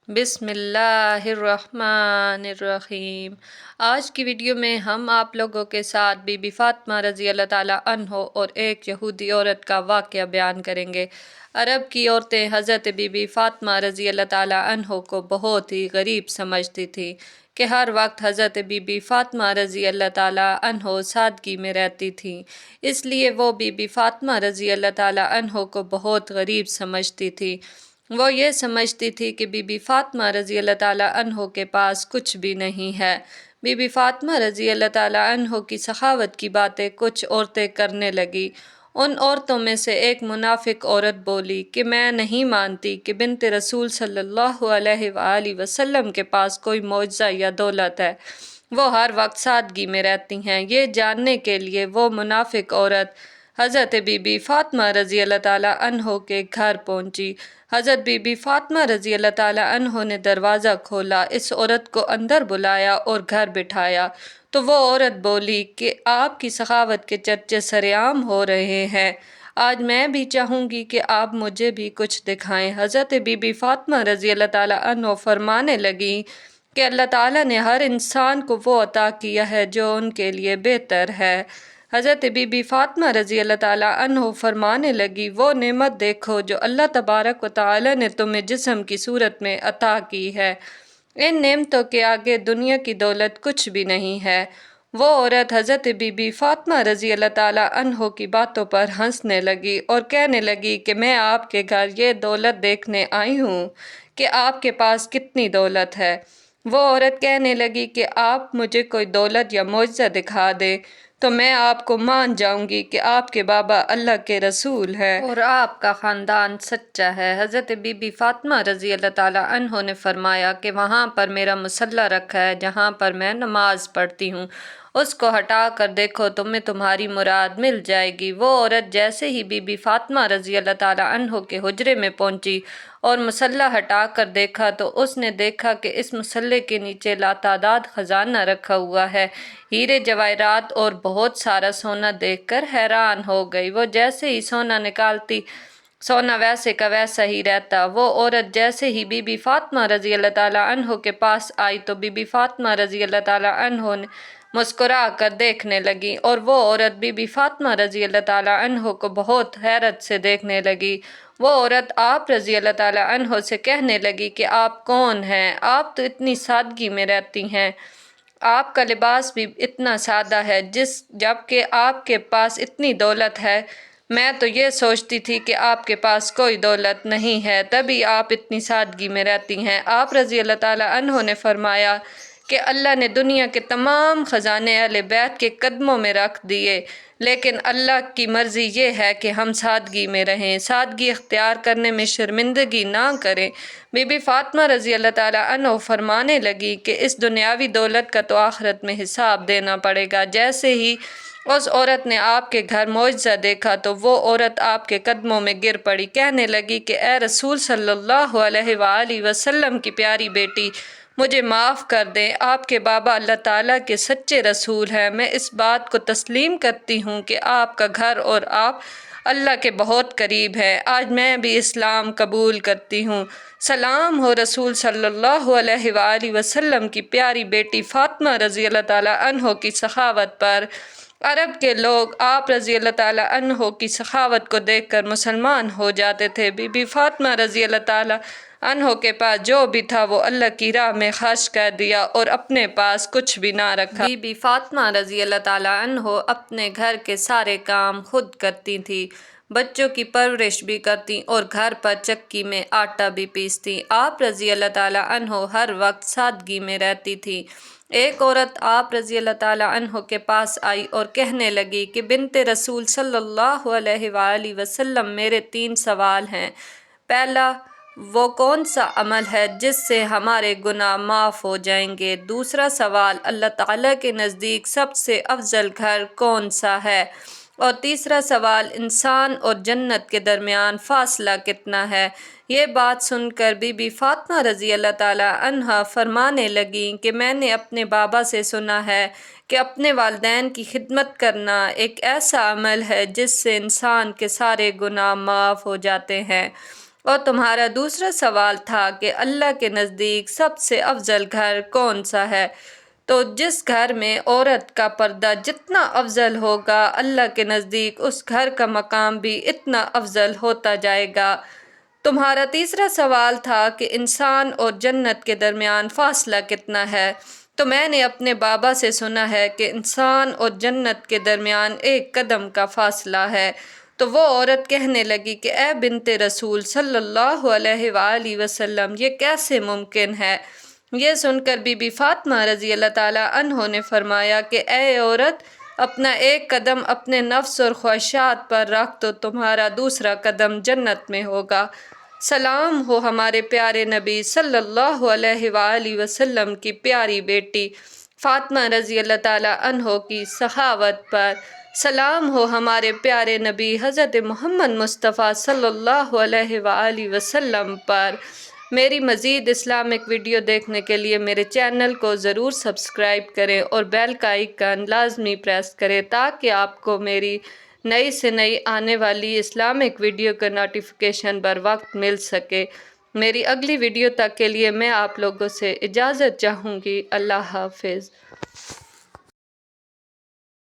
بسم اللہ الرحمن الرحیم۔ آج کی ویڈیو میں ہم آپ لوگوں کے ساتھ بی بی فاطمہ رضی اللہ تعالیٰ عنہ اور ایک یہودی عورت کا واقعہ بیان کریں گے۔ عرب کی عورتیں حضرت بی بی فاطمہ رضی اللہ تعالیٰ عنہ کو بہت ہی غریب سمجھتی تھیں کہ ہر وقت حضرت بی بی فاطمہ رضی اللہ تعالیٰ عنہ سادگی میں رہتی تھیں، اس لیے وہ بی بی فاطمہ رضی اللہ تعالیٰ عنہ کو بہت غریب سمجھتی تھی۔ وہ یہ سمجھتی تھی کہ بی بی فاطمہ رضی اللہ تعالیٰ عنہ کے پاس کچھ بھی نہیں ہے۔ بی بی فاطمہ رضی اللہ تعالیٰ عنہ کی سخاوت کی باتیں کچھ عورتیں کرنے لگیں۔ ان عورتوں میں سے ایک منافق عورت بولی کہ میں نہیں مانتی کہ بنت رسول صلی اللہ علیہ وآلہ وسلم کے پاس کوئی معجزہ یا دولت ہے، وہ ہر وقت سادگی میں رہتی ہیں۔ یہ جاننے کے لیے وہ منافق عورت حضرت بی بی فاطمہ رضی اللہ تعالیٰ عنہ کے گھر پہنچی۔ حضرت بی بی فاطمہ رضی اللہ تعالیٰ عنہ نے دروازہ کھولا، اس عورت کو اندر بلایا اور گھر بٹھایا تو وہ عورت بولی کہ آپ کی سخاوت کے چرچے سرعام ہو رہے ہیں، آج میں بھی چاہوں گی کہ آپ مجھے بھی کچھ دکھائیں۔ حضرت بی بی فاطمہ رضی اللہ تعالیٰ عنہ فرمانے لگیں کہ اللہ تعالیٰ نے ہر انسان کو وہ عطا کیا ہے جو ان کے لیے بہتر ہے۔ حضرت بی بی فاطمہ رضی اللہ تعالیٰ عنہ فرمانے لگی، وہ نعمت دیکھو جو اللہ تبارک و تعالیٰ نے تمہیں جسم کی صورت میں عطا کی ہے، ان نعمتوں کے آگے دنیا کی دولت کچھ بھی نہیں ہے۔ وہ عورت حضرت بی بی فاطمہ رضی اللہ تعالیٰ عنہ کی باتوں پر ہنسنے لگی اور کہنے لگی کہ میں آپ کے گھر یہ دولت دیکھنے آئی ہوں کہ آپ کے پاس کتنی دولت ہے۔ وہ عورت کہنے لگی کہ آپ مجھے کوئی دولت یا معجزہ دکھا دیں تو میں آپ کو مان جاؤں گی کہ آپ کے بابا اللہ کے رسول ہیں اور آپ کا خاندان سچا ہے۔ حضرت بی بی فاطمہ رضی اللہ تعالیٰ عنہ نے فرمایا کہ وہاں پر میرا مصلی رکھا ہے جہاں پر میں نماز پڑھتی ہوں، اس کو ہٹا کر دیکھو تمہیں تمہاری مراد مل جائے گی۔ وہ عورت جیسے ہی بی بی فاطمہ رضی اللہ تعالیٰ عنہ کے حجرے میں پہنچی اور مصلی ہٹا کر دیکھا تو اس نے دیکھا کہ اس مصلی کے نیچے لاتعداد خزانہ رکھا ہوا ہے، ہیرے جواہرات اور بہت سارا سونا دیکھ کر حیران ہو گئی۔ وہ جیسے ہی سونا نکالتی سونا ویسے کا ویسا ہی رہتا۔ وہ عورت جیسے ہی بی بی فاطمہ رضی اللہ تعالیٰ عنہ کے پاس آئی تو بی بی فاطمہ رضی اللہ تعالیٰ عنہ نے مسکرا کر دیکھنے لگی اور وہ عورت بی بی فاطمہ رضی اللہ تعالیٰ عنہ کو بہت حیرت سے دیکھنے لگی۔ وہ عورت آپ رضی اللہ تعالیٰ عنہ سے کہنے لگی کہ آپ کون ہیں؟ آپ تو اتنی سادگی میں رہتی ہیں، آپ کا لباس بھی اتنا سادہ ہے، جبکہ آپ کے پاس اتنی دولت ہے۔ میں تو یہ سوچتی تھی کہ آپ کے پاس کوئی دولت نہیں ہے، تبھی آپ اتنی سادگی میں رہتی ہیں۔ آپ رضی اللہ تعالیٰ عنہ نے فرمایا کہ اللہ نے دنیا کے تمام خزانے اہل بیت کے قدموں میں رکھ دیے، لیکن اللہ کی مرضی یہ ہے کہ ہم سادگی میں رہیں، سادگی اختیار کرنے میں شرمندگی نہ کریں۔ بی بی فاطمہ رضی اللہ تعالیٰ عنہ فرمانے لگی کہ اس دنیاوی دولت کا تو آخرت میں حساب دینا پڑے گا۔ جیسے ہی اس عورت نے آپ کے گھر معجزہ دیکھا تو وہ عورت آپ کے قدموں میں گر پڑی، کہنے لگی کہ اے رسول صلی اللہ علیہ وآلہ وسلم کی پیاری بیٹی، مجھے معاف کر دیں، آپ کے بابا اللہ تعالیٰ کے سچے رسول ہیں۔ میں اس بات کو تسلیم کرتی ہوں کہ آپ کا گھر اور آپ اللہ کے بہت قریب ہیں، آج میں بھی اسلام قبول کرتی ہوں۔ سلام ہو رسول صلی اللہ علیہ وآلہ وسلم کی پیاری بیٹی فاطمہ رضی اللہ تعالیٰ عنہ کی سخاوت پر۔ عرب کے لوگ آپ رضی اللہ تعالیٰ عنہ کی سخاوت کو دیکھ کر مسلمان ہو جاتے تھے۔ بی بی فاطمہ رضی اللہ تعالیٰ عنہ کے پاس جو بھی تھا وہ اللہ کی راہ میں خرچ کر دیا اور اپنے پاس کچھ بھی نہ رکھا۔ بی بی فاطمہ رضی اللہ تعالیٰ عنہ اپنے گھر کے سارے کام خود کرتی تھیں، بچوں کی پرورش بھی کرتی اور گھر پر چکی میں آٹا بھی پیستی۔ آپ رضی اللہ تعالیٰ عنہ ہر وقت سادگی میں رہتی تھی۔ ایک عورت آپ رضی اللہ تعالیٰ عنہ کے پاس آئی اور کہنے لگی کہ بنت رسول صلی اللہ علیہ وآلہ وسلم، میرے 3 سوال ہیں۔ پہلا، وہ کون سا عمل ہے جس سے ہمارے گناہ معاف ہو جائیں گے؟ دوسرا سوال، اللہ تعالیٰ کے نزدیک سب سے افضل گھر کون سا ہے؟ اور تیسرا سوال، انسان اور جنت کے درمیان فاصلہ کتنا ہے؟ یہ بات سن کر بی بی فاطمہ رضی اللہ تعالیٰ عنہا فرمانے لگیں کہ میں نے اپنے بابا سے سنا ہے کہ اپنے والدین کی خدمت کرنا ایک ایسا عمل ہے جس سے انسان کے سارے گناہ معاف ہو جاتے ہیں۔ اور تمہارا دوسرا سوال تھا کہ اللہ کے نزدیک سب سے افضل گھر کون سا ہے؟ تو جس گھر میں عورت کا پردہ جتنا افضل ہوگا، اللہ کے نزدیک اس گھر کا مقام بھی اتنا افضل ہوتا جائے گا۔ تمہارا تیسرا سوال تھا کہ انسان اور جنت کے درمیان فاصلہ کتنا ہے؟ تو میں نے اپنے بابا سے سنا ہے کہ انسان اور جنت کے درمیان 1 قدم کا فاصلہ ہے۔ تو وہ عورت کہنے لگی کہ اے بنت رسول صلی اللہ علیہ وآلہ وسلم، یہ کیسے ممکن ہے؟ یہ سن کر بی بی فاطمہ رضی اللہ تعالیٰ عنہ نے فرمایا کہ اے عورت، اپنا 1 قدم اپنے نفس اور خواہشات پر رکھ تو تمہارا دوسرا قدم جنت میں ہوگا۔ سلام ہو ہمارے پیارے نبی صلی اللہ علیہ وآلہ وسلم کی پیاری بیٹی فاطمہ رضی اللہ تعالیٰ عنہ کی سخاوت پر۔ سلام ہو ہمارے پیارے نبی حضرت محمد مصطفیٰ صلی اللہ علیہ وآلہ وسلم پر۔ میری مزید اسلامک ویڈیو دیکھنے کے لیے میرے چینل کو ضرور سبسکرائب کریں اور بیل کا آئیکن لازمی پریس کریں تاکہ آپ کو میری نئی سے نئی آنے والی اسلامک ویڈیو کا نوٹیفیکیشن بر وقت مل سکے۔ میری اگلی ویڈیو تک کے لیے میں آپ لوگوں سے اجازت چاہوں گی۔ اللہ حافظ۔